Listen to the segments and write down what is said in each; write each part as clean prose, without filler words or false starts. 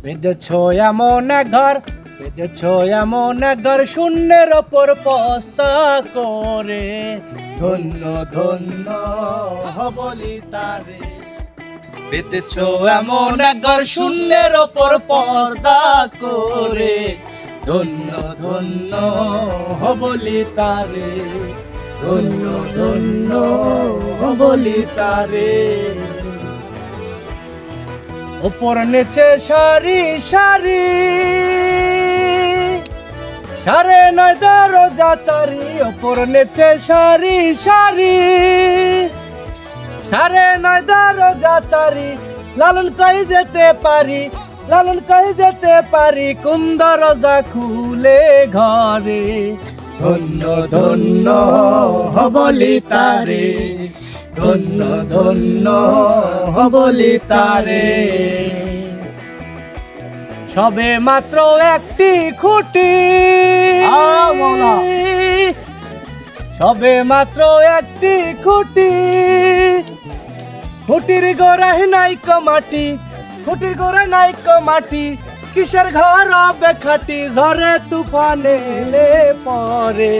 বেঁধেছ এমন এক ঘর, বেঁধেছ এমন এক ঘর, শূন্যের ওপর পস্তা করে। ধন্য ধন্য হবলি তারে। বেঁধেছ এমন এক ঘর, শূন্যের ওপর পর্দা করে। ধন্য ধন্য হবলি তারে, ধন্য ধন্য হবলি তারে। ওপর নিচে সারি সারি, সাড়ে নয় দরজা তারি। ওপর নিচে সারি সারি, সাড়ে নয় দরজা তারি। লালন কই যেতে পারি, লালন কই যেতে পারি, কোন দরজা খুলে ঘরে। ধন্য ধন্য হবলি তারে, ধন্য ধন্য হবলি তারে। সবে মাত্র একটি খুঁটি, সবে মাত্র একটি খুঁটি। খুঁটির গোড়ায় নাইকো মাটি, খুঁটির গোড়ায় নাইকো মাটি। কিসের ঘর হবে খাটি, ঝড়ে তুফানে এলে পরে।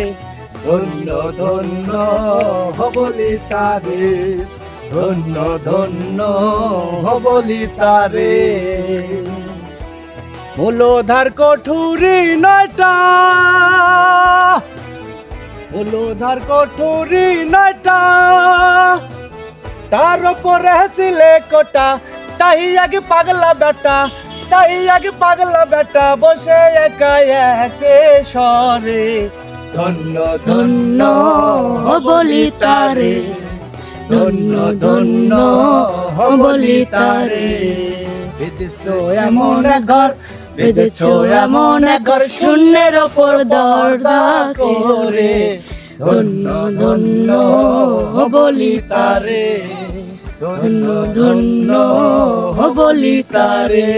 ধন্য ধন্য হবলি তারে, ধন্য ধন্য হবলি তারে। মূলধার কঠুরি নয়টা, মূলধার কঠুরি নয়টা। তার উপরে ছিলে কোটা, তাই আগে পাগলা বেটা, তাই আগে পাগলা বেটা, বসে একা একে সরে। ধন্য ধন্য হবলি তারে, ধন্য ধন্য হবলি তারে। বেঁধেছ এমন এক ঘর, বেঁধেছ এমন এক ঘর, শূন্যের ওপর দরজা করে। ধন্য ধন্য হবলি তারে, ধন্য ধন্য হবলি তারে।